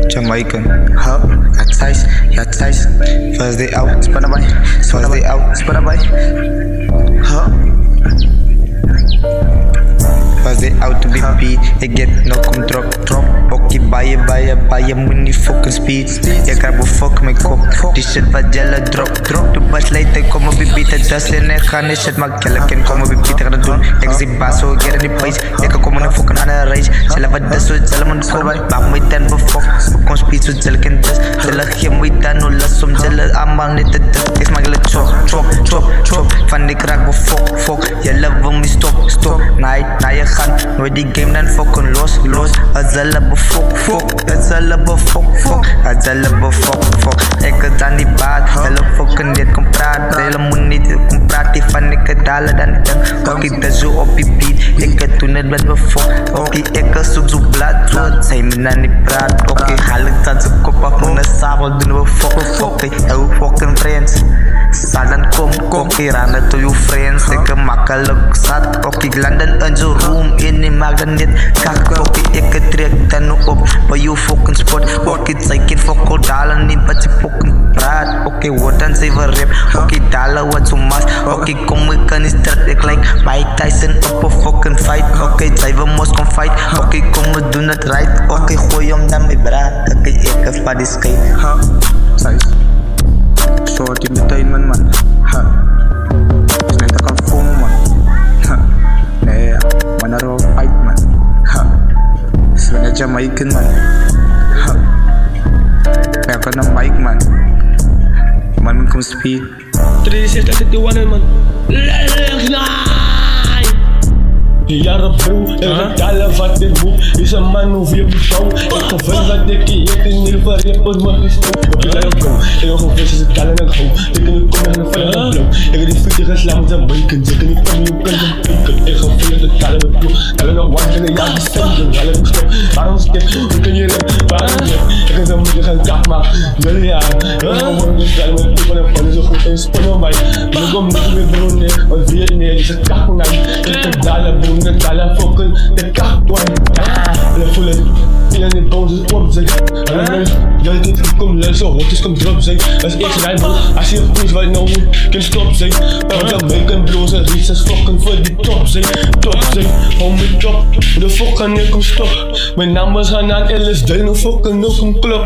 Jamaican, huh? Ja thuis. First day out, spannabij. First day out, spannabij. Huh? First day out to be beat. Ik get no kom drop. Okkie baaien, moet niet fucking speed. Je krijgt een fuck mijn kop. Die shit wat jelle drop. De bus leidt en kom op je beat. Das in en gaan die shit maar jelle kan kom op je beat. Gaan het doen. Ik zie baas zo get in die place. Ik kan komen en fucking aan een race. Jelle wat dus zo jelle moet voorbij. Maar moet je dan befuck. We kon speed zo jelle kan dus. Jelle geen moet je dan no last om jelle allemaal niet te dus. Ik smaak jelle chop. Van die kraak befuck. Jelle wil me stop. Na je gaan. Nooit die game dan fucking los. Het jelle befuck. Het jelle befuck. Ik het aan die baat. Jelle fucking dit kom praten. Jelle moet niet kom praten. Van ik het dalen dan niet. Okkie dat zo op je beat. Ik het toen het met befuck. Okkie ik zoek zo blad. Zij me dan niet praat. Okkie haal ik dat zijn kop af. Moet s'avonds doen we fuck. Okkie fucking friends. Salan kom kirana to your friends. Ik makkelijk zat. Okkie landen in zo'n room. In die magen dit kak. Okkie ik trek dan op. Bij je fucking spot. Okkie zij kind fuck dalen niet wat je fucking praat. Okkie wat dan zeven rap. Okkie dalen wat zo mas. Okkie kom ik in die straat. Ik like Mike Tyson op een fucking fight. Okkie zij we moest kon fight. Okkie kom we doen het right. Okkie gooi hem dan mijn braad. Okkie ik heb van die skate. Ha, size. Short entertainment man. Ha. Is net kan foam man. Ha. Nee, man er fight man. Ha. Is net Jamaican man. Ha. Ja kan een mic man. Man kom speed. 361 man. Jaren bro, en vertellen wat ik moet. Is een man of je persoon. Ik gevoel dat ik je in ieder geval rippen mag is toe. Op je lijn bro, ik nog een vis is het kallen en ik hou. Ik kan niet komen en een vijf en blauw. Ik heb die voeten geslaan met zijn bacon. Ik kan niet komen, je kan zijn bacon. Ik ga veel de kallen met bloed. Kallen nog wat en ja, die stemmen. Kallen nog stop. Waarom skip? Hoe kan je rap? Waarom je? Ik kan zo moeten gaan kap maken. Jullie ja. Ik ga worden dus kallen met bloed. En van zo goed in spannen bij. Ik kom niet meer bro nee. Want wie het nee, die is kakken naar. Ik kan dalen bro. De kala fucking de kachtwijn. En dan voelen in de bones is op zijn. En dan mensen, jij dit komt luisteren, wat is kom drop zijn. Als eerste rij bro, als je goed wat nou kan stop zijn. En dan maken bros en reasons fucking voor die top zijn. Hou me top, de fuck kan ik kom stop. Mijn naam is Hanan LSD, no fucking no kom klop.